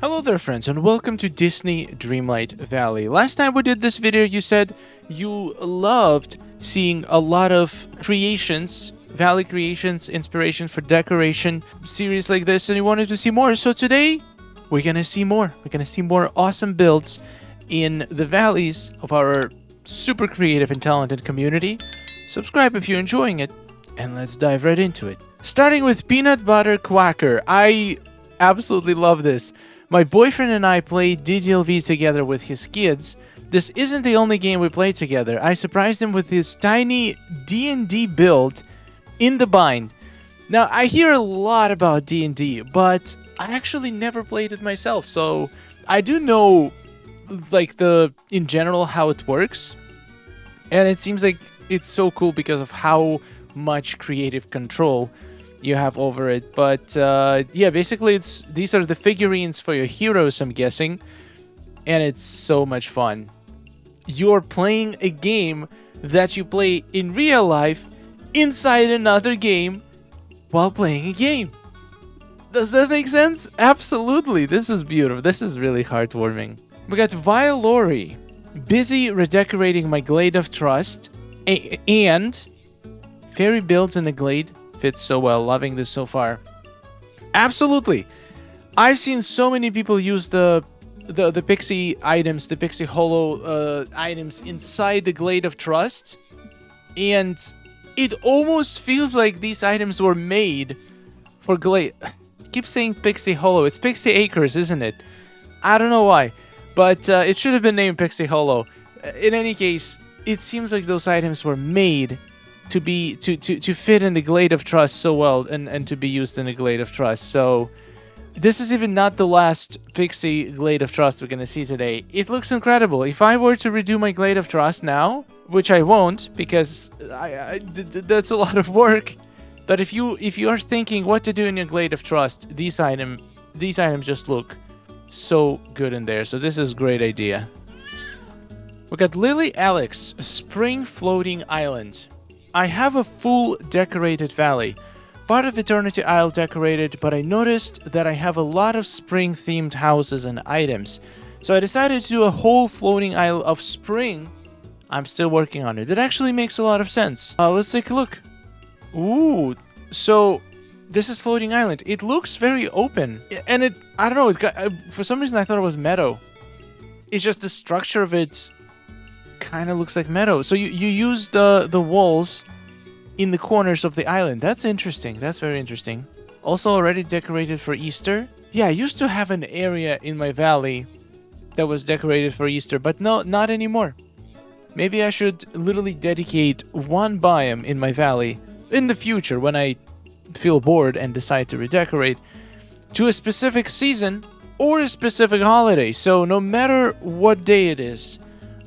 Hello there friends and welcome to Disney Dreamlight Valley. Last time we did this video you said you loved seeing a lot of creations, valley creations, inspiration for decoration, series like this, and you wanted to see more. So today we're gonna see more. We're gonna see more awesome builds in the valleys of our super creative and talented community. Subscribe if you're enjoying it and let's dive right into it. Starting with Peanut Butter Quacker. I absolutely love this. My boyfriend and I played DDLV together with his kids. This isn't the only game we played together. I surprised him with his tiny D&D build in the bind. Now, I hear a lot about D&D, but I actually never played it myself, so I do know, like, in general how it works. And it seems like it's so cool because of how much creative control you have over it. But yeah, basically these are the figurines for your heroes, I'm guessing, and it's so much fun. You're playing a game that you play in real life inside another game while playing a game. Does that make sense? Absolutely. This is beautiful. This is really heartwarming. We got Violori, busy redecorating my Glade of Trust, and fairy builds in the Glade fits so well. Loving this so far. Absolutely. I've seen so many people use the pixie items, the pixie hollow items inside the Glade of Trust, and it almost feels like these items were made for Glade. I keep saying pixie hollow. It's Pixie Acres, isn't it? I don't know why, but it should have been named Pixie Hollow. In any case, it seems like those items were made to fit in the Glade of Trust so well, and to be used in the Glade of Trust. So this is even not the last Pixie Glade of Trust we're gonna see today. It looks incredible. If I were to redo my Glade of Trust now, which I won't because that's a lot of work, but if you are thinking what to do in your Glade of Trust, these items just look so good in there. So this is a great idea. We got Lily Alex, Spring Floating Island. I have a full decorated valley. Part of Eternity Isle decorated, but I noticed that I have a lot of spring-themed houses and items. So I decided to do a whole floating isle of spring. I'm still working on it. It actually makes a lot of sense. Let's take a look. Ooh, so this is Floating Island. It looks very open. And I don't know, it got, for some reason I thought it was meadow. It's just the structure of it kind of looks like meadow. So you use the walls in the corners of the island. That's interesting. That's very interesting. Also already decorated for Easter. Yeah, I used to have an area in my valley that was decorated for Easter, but no, not anymore. Maybe I should literally dedicate one biome in my valley in the future when I feel bored and decide to redecorate to a specific season or a specific holiday. So no matter what day it is,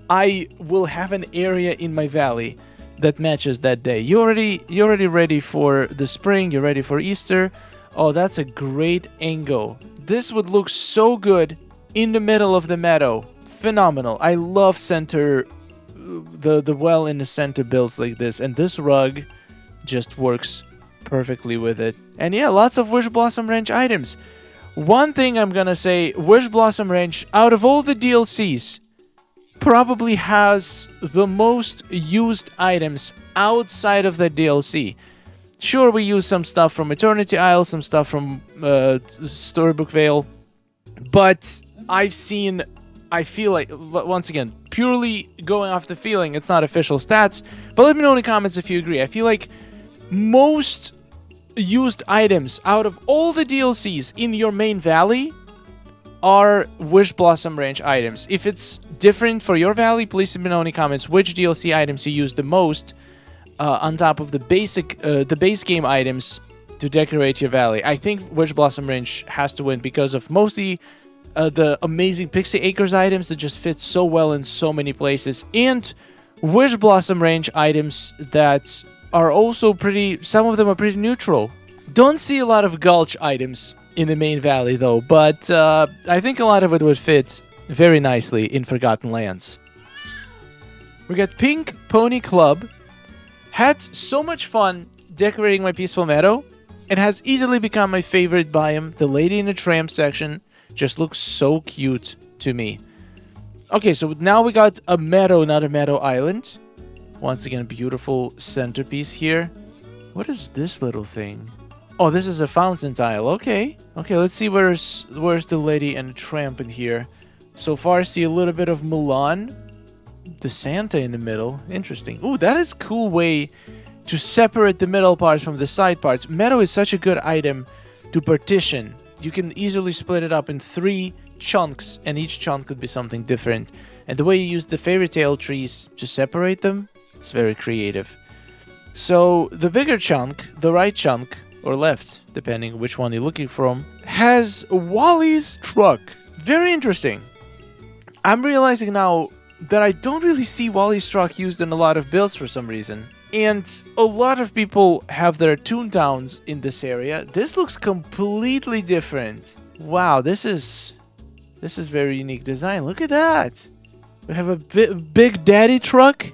I will have an area in my valley that matches that day. You're already ready for the spring. You're ready for Easter. Oh, that's a great angle. This would look so good in the middle of the meadow. Phenomenal. I love the well in the center builds like this, and this rug just works perfectly with it. And yeah, lots of Wishblossom Ranch items. One thing I'm gonna say, Wishblossom Ranch, out of all the DLCs, probably has the most used items outside of the DLC. Sure, we use some stuff from Eternity Isle, some stuff from Storybook Vale, but I feel like, once again, purely going off the feeling, it's not official stats, but let me know in the comments if you agree. I feel like most used items out of all the DLCs in your main valley are Wishblossom Ranch items. If it's different for your valley, please let me know in the comments which DLC items you use the most on top of the base game items to decorate your valley. I think Wishblossom Ranch has to win because of mostly the amazing Pixie Acres items that just fit so well in so many places, and Wishblossom Ranch items that are also some of them are pretty neutral. Don't see a lot of Gulch items in the main valley though, but I think a lot of it would fit very nicely in Forgotten Lands. We got Pink Pony Club. Had so much fun decorating my peaceful meadow. It has easily become my favorite biome, the Lady in the Tramp section. Just looks so cute to me. Okay, so now we got a meadow, not a meadow island. Once again, beautiful centerpiece here. What is this little thing? Oh, this is a fountain tile. Okay. Okay, let's see where's the lady and the tramp in here. So far, I see a little bit of Mulan. The Santa in the middle. Interesting. Ooh, that is a cool way to separate the middle parts from the side parts. Meadow is such a good item to partition. You can easily split it up in 3 chunks, and each chunk could be something different. And the way you use the fairy tale trees to separate them, it's very creative. So the bigger chunk, the right chunk, or left, depending which one you're looking from, has Wally's truck. Very interesting. I'm realizing now that I don't really see Wally's truck used in a lot of builds for some reason. And a lot of people have their Toontowns in this area. This looks completely different. Wow, this is very unique design. Look at that. We have a big daddy truck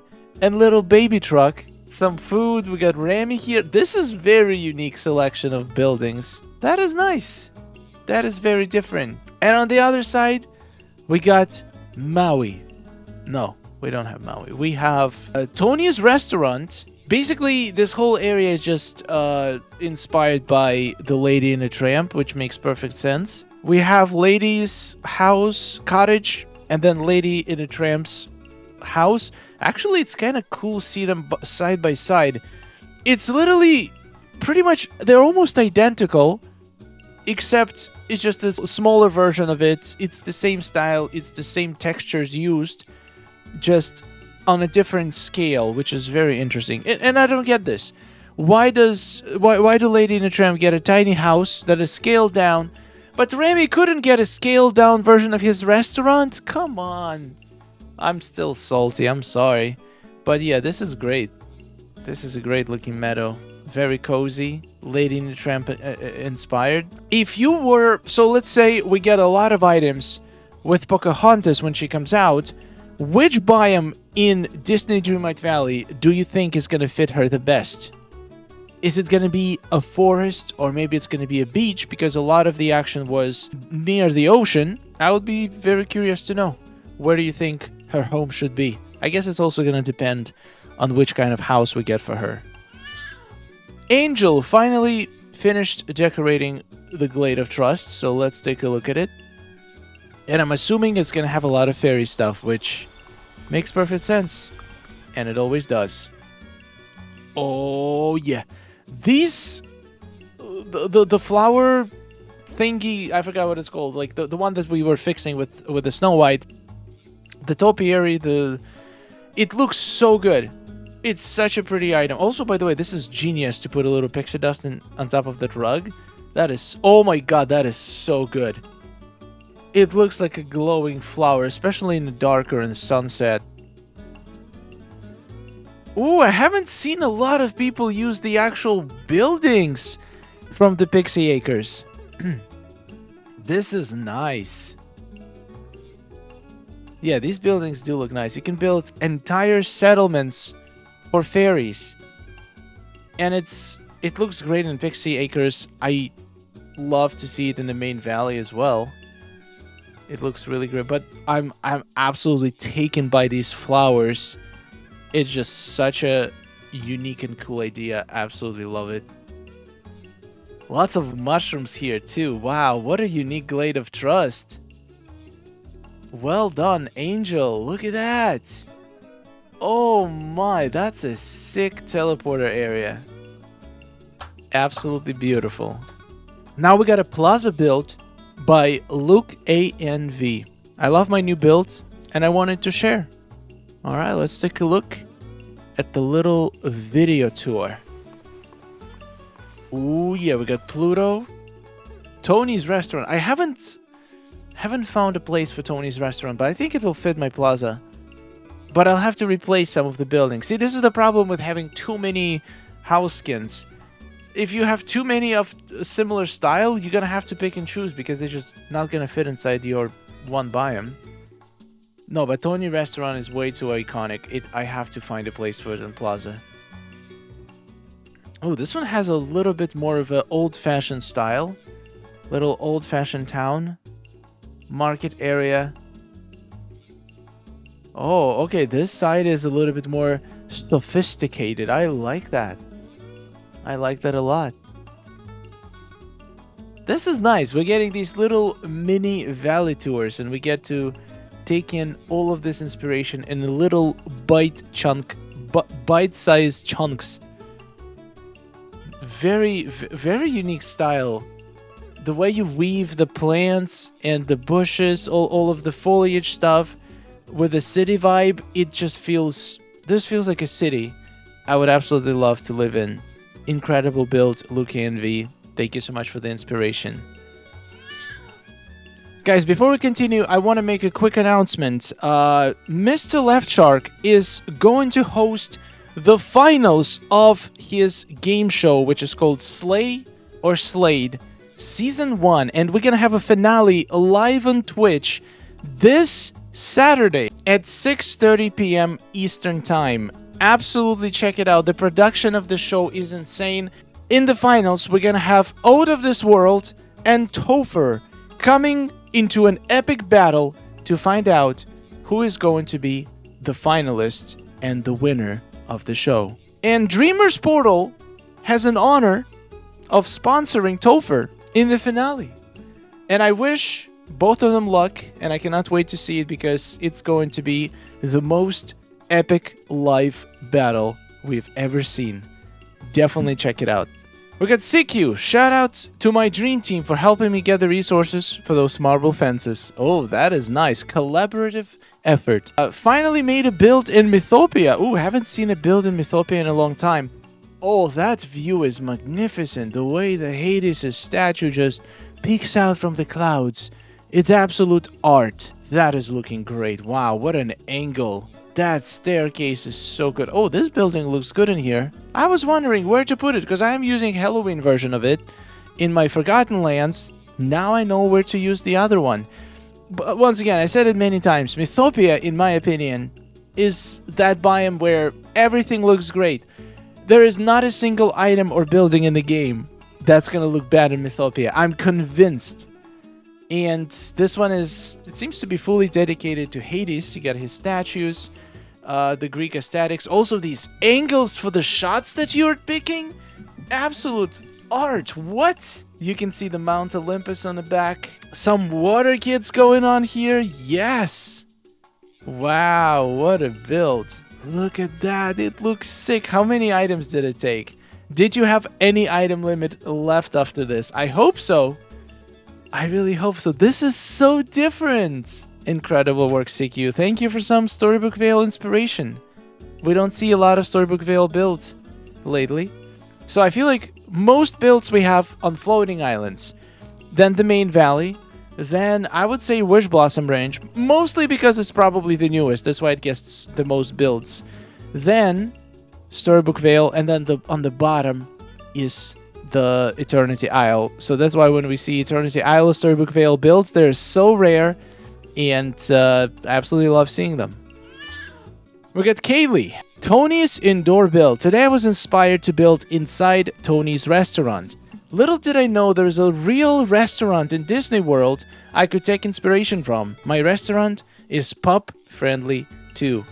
and little baby truck. Some food. We got Rami here. This is very unique selection of buildings. That is nice. That is very different. And on the other side, we got Maui. No, we don't have Maui. We have Tony's restaurant. Basically, this whole area is just inspired by the Lady and the Tramp, which makes perfect sense. We have Lady's house, cottage, and then Lady in the Tramp's house. Actually, it's kind of cool to see them side by side. It's literally pretty much, they're almost identical, except it's just a smaller version of it. It's the same style, it's the same textures used, just on a different scale, which is very interesting. And I don't get this. Why do Lady and the Tramp get a tiny house that is scaled down, but Remy couldn't get a scaled down version of his restaurant? Come on. I'm still salty, I'm sorry. But yeah, this is great. This is a great looking meadow. Very cozy. Lady and the Tramp inspired. If you were... So let's say we get a lot of items with Pocahontas when she comes out. Which biome in Disney Dreamlight Valley do you think is going to fit her the best? Is it going to be a forest, or maybe it's going to be a beach, because a lot of the action was near the ocean? I would be very curious to know. Where do you think her home should be? I guess it's also going to depend on which kind of house we get for her. Angel finally finished decorating the Glade of Trust, so let's take a look at it. And I'm assuming it's going to have a lot of fairy stuff, which makes perfect sense. And it always does. Oh, yeah. These... The flower thingy, I forgot what it's called. Like, the one that we were fixing with the Snow White. The topiary, it looks so good. It's such a pretty item. Also, by the way, this is genius to put a little pixie dust on top of that rug. That is... Oh my god, that is so good. It looks like a glowing flower, especially in the darker and sunset. Ooh, I haven't seen a lot of people use the actual buildings from the Pixie Acres. This is nice. Yeah, these buildings do look nice. You can build entire settlements for fairies. And it looks great in Pixie Acres. I love to see it in the main valley as well. It looks really great, but I'm absolutely taken by these flowers. It's just such a unique and cool idea. Absolutely love it. Lots of mushrooms here too. Wow, what a unique Glade of Trust. Well done, Angel. Look at that. Oh my, that's a sick teleporter area. Absolutely beautiful. Now we got a plaza built by Luke ANV. I love my new build and I wanted to share. Alright, let's take a look at the little video tour. Ooh yeah, we got Pluto. Tony's restaurant. I haven't found a place for Tony's restaurant, but I think it will fit my plaza. But I'll have to replace some of the buildings. See, this is the problem with having too many house skins. If you have too many of a similar style, you're gonna have to pick and choose because they're just not gonna fit inside your one biome. No, but Tony Restaurant is way too iconic. I have to find a place for it in Plaza. Oh, this one has a little bit more of an old-fashioned style. Little old-fashioned town. market area. Oh, okay. This side is a little bit more sophisticated. I like that. I like that a lot. This is nice. We're getting these little mini valley tours, and we get to take in all of this inspiration in little bite-sized chunks. Very, very unique style. The way you weave the plants and the bushes, all of the foliage stuff with the city vibe, it just feels... This feels like a city I would absolutely love to live in. Incredible build, Luke and V. Thank you so much for the inspiration. Guys, before we continue, I want to make a quick announcement. Mr. Left Shark is going to host the finals of his game show, which is called Slay or Slade Season 1. And we're going to have a finale live on Twitch this Saturday at 6:30 p.m. Eastern Time. Absolutely check it out. The production of the show is insane. In the finals, we're going to have Out of This World and Topher coming into an epic battle to find out who is going to be the finalist and the winner of the show. And Dreamers Portal has an honor of sponsoring Topher in the finale. And I wish both of them luck, and I cannot wait to see it because it's going to be the most epic live battle we've ever seen. Definitely check it out. We got CQ. Shout out to my dream team for helping me get the resources for those marble fences. Oh, that is nice. Collaborative effort. Finally made a build in Mythopia. Ooh, haven't seen a build in Mythopia in a long time. Oh, that view is magnificent. The way the Hades' statue just peeks out from the clouds. It's absolute art. That is looking great. Wow, what an angle. That staircase is so good. Oh, this building looks good in here. I was wondering where to put it because I am using Halloween version of it in my Forgotten Lands. Now I know where to use the other one. But once again, I said it many times. Mythopia, in my opinion, is that biome where everything looks great. There is not a single item or building in the game that's going to look bad in Mythopia. I'm convinced. And this one is, it seems to be fully dedicated to Hades. You got his statues, the Greek aesthetics. Also, these angles for the shots that you're picking. Absolute art. What? You can see the Mount Olympus on the back. Some water kids going on here. Yes. Wow, what a build. Look at that. It looks sick. How many items did it take? Did you have any item limit left after this? I hope so. I really hope so. This is so different. Incredible work, CQ. Thank you for some Storybook Vale inspiration. We don't see a lot of Storybook Vale builds lately. So I feel like most builds we have on floating islands. Then the main valley. Then I would say Wishblossom range. Mostly because it's probably the newest. That's why it gets the most builds. Then Storybook Vale. And then on the bottom is the Eternity Isle. So that's why when we see Eternity Isle or Storybook Vale builds, they're so rare, and I absolutely love seeing them. We got Kaylee. Tony's indoor build. Today I was inspired to build inside Tony's restaurant. Little did I know there's a real restaurant in Disney World I could take inspiration from. My restaurant is pup friendly too.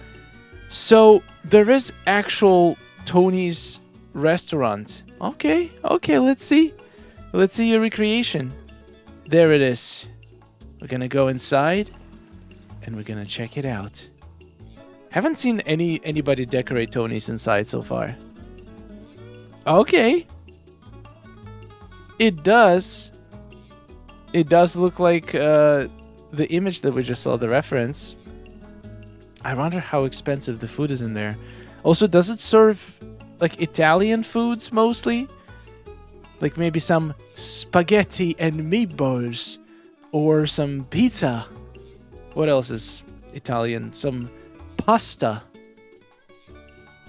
So there is actual Tony's restaurant. Okay, let's see. Let's see your recreation. There it is. We're gonna go inside and we're gonna check it out. Haven't seen anybody decorate Tony's inside so far. Okay. It does look like the image that we just saw, the reference. I wonder how expensive the food is in there. Also, does it serve like Italian foods mostly? Like maybe some spaghetti and meatballs or some pizza. What else is Italian? Some pasta.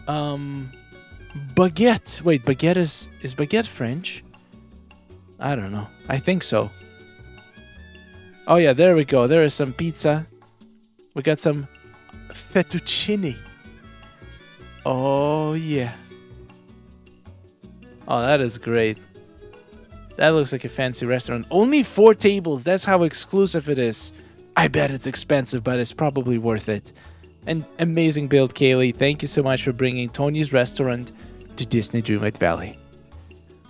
Baguette. Wait, baguette is baguette French? I don't know. I think so. Oh yeah, there we go. There is some pizza. We got some fettuccine. Oh yeah. Oh, that is great. That looks like a fancy restaurant. Only 4 tables. That's how exclusive it is. I bet it's expensive, but it's probably worth it. An amazing build, Kaylee. Thank you so much for bringing Tony's Restaurant to Disney Dreamlight Valley.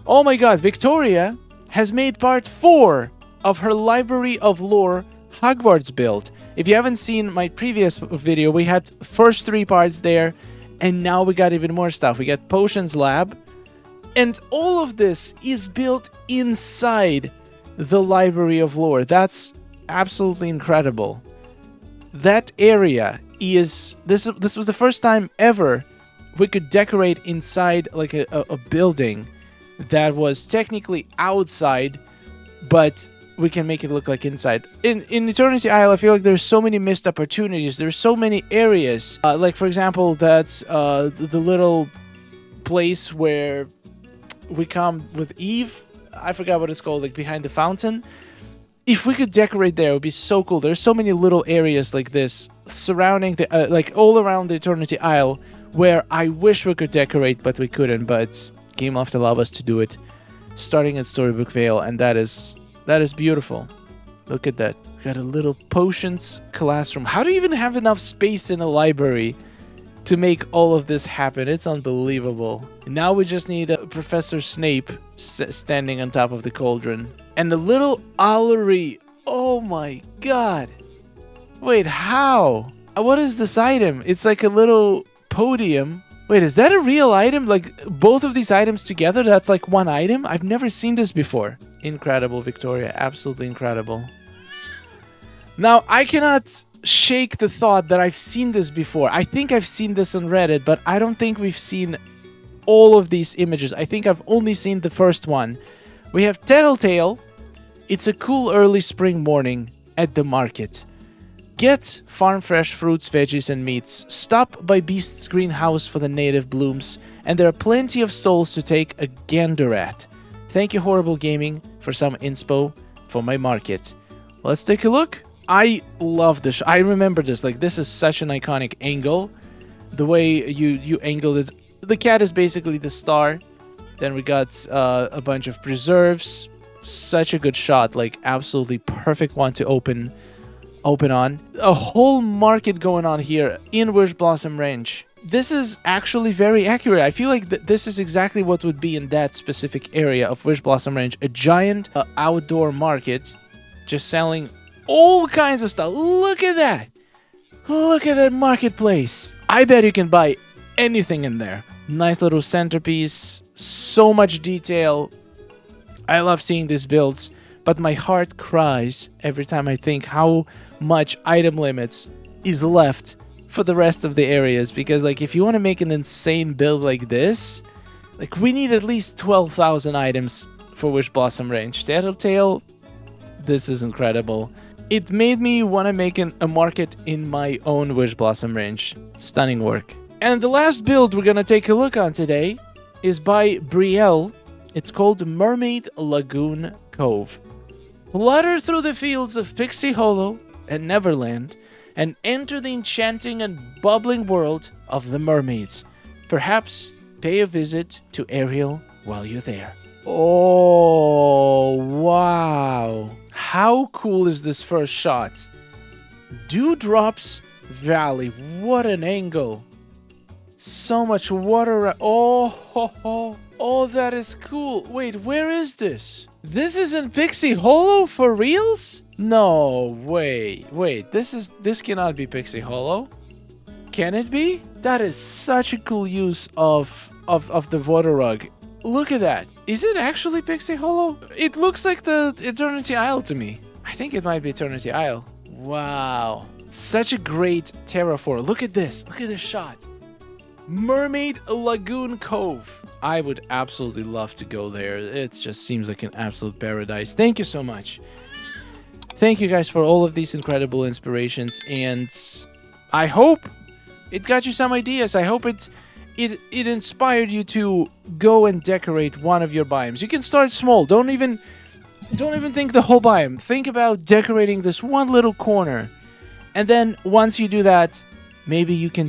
Oh my god, Victoria has made part 4 of her Library of Lore Hogwarts build. If you haven't seen my previous video, we had first 3 parts there, and now we got even more stuff. We got Potions Lab, and all of this is built inside the Library of Lore. That's absolutely incredible. That area is... This was the first time ever we could decorate inside like a building that was technically outside, but we can make it look like inside. In Eternity Isle, I feel like there's so many missed opportunities. There's so many areas. Like, for example, that's the little place where we come with Eve. I forgot what it's called, like behind the fountain. If we could decorate there, it would be so cool. There's so many little areas like this surrounding the, like all around the Eternity Isle, where I wish we could decorate, but we couldn't. But Game Loft allowed us to do it, starting at Storybook Vale, and that is beautiful. Look at that. We got a little potions classroom. How do you even have enough space in a library to make all of this happen? It's unbelievable. Now we just need Professor Snape standing on top of the cauldron. And a little owlery. Oh my god. Wait, how? What is this item? It's like a little podium. Wait, is that a real item? Like, both of these items together, that's like one item? I've never seen this before. Incredible, Victoria. Absolutely incredible. Now, I cannot shake the thought that I've seen this before. I think I've seen this on Reddit, but I don't think we've seen all of these images. I think I've only seen the first one. We have Tattletale. It's a cool early spring morning at the market. Get farm fresh fruits, veggies, and meats. Stop by Beast's greenhouse for the native blooms, and there are plenty of stalls to take a gander at. Thank you, Horrible Gaming, for some inspo for my market. Let's take a look. I love this. I remember this. Like, this is such an iconic angle. The way you angled it. The cat is basically the star. Then we got a bunch of preserves. Such a good shot. Like, absolutely perfect one to open on. A whole market going on here in Wishblossom Ranch. This is actually very accurate. I feel like this is exactly what would be in that specific area of Wishblossom Ranch. A giant outdoor market just selling all kinds of stuff. Look at that. Look at that marketplace. I bet you can buy anything in there. Nice little centerpiece. So much detail. I love seeing these builds, but my heart cries every time I think how much item limits is left for the rest of the areas, because like if you want to make an insane build like this, like we need at least 12,000 items for Wishblossom Ranch. Tattletale, this is incredible. It made me want to make a market in my own Wishblossom Ranch. Stunning work. And the last build we're gonna take a look on today is by Brielle. It's called Mermaid Lagoon Cove. Flutter through the fields of Pixie Hollow and Neverland and enter the enchanting and bubbling world of the mermaids. Perhaps pay a visit to Ariel while you're there. Oh, wow. How cool is this first shot? Dewdrops Valley. What an angle. So much water. Oh, ho, ho. Oh, that is cool. Wait, where is this? This is in Pixie Hollow for reals? No, wait. This cannot be Pixie Hollow. Can it be? That is such a cool use of the water rug. Look at that. Is it actually Pixie Hollow? It looks like the Eternity Isle to me. I think it might be Eternity Isle. Wow. Such a great terraform. Look at this. Look at this shot. Mermaid Lagoon Cove. I would absolutely love to go there. It just seems like an absolute paradise. Thank you so much. Thank you guys for all of these incredible inspirations, and I hope it got you some ideas. I hope it inspired you to go and decorate one of your biomes. You can start small. Don't even think the whole biome. Think about decorating this one little corner, and then once you do that, maybe you can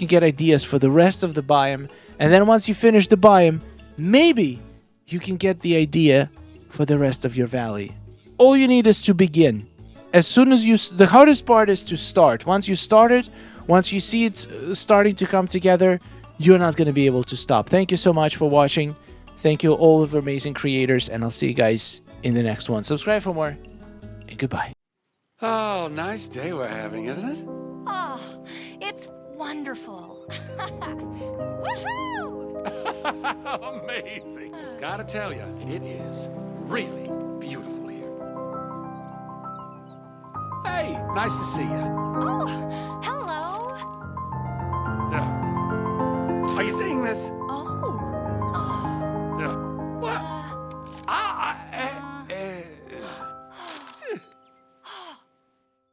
get ideas for the rest of the biome. And then once you finish the biome, maybe you can get the idea for the rest of your valley. All you need is to begin. as soon as the hardest part is to start. Once you start it, once you see it starting to come together, you're not going to be able to stop. Thank you so much for watching. Thank you all of our amazing creators, and I'll see you guys in the next one. Subscribe for more, and goodbye. Oh, nice day we're having, isn't it? Oh, it's wonderful. Woohoo! Amazing. Gotta tell you, it is really beautiful here. Hey, nice to see you. Oh, hello. Are you seeing this? Oh,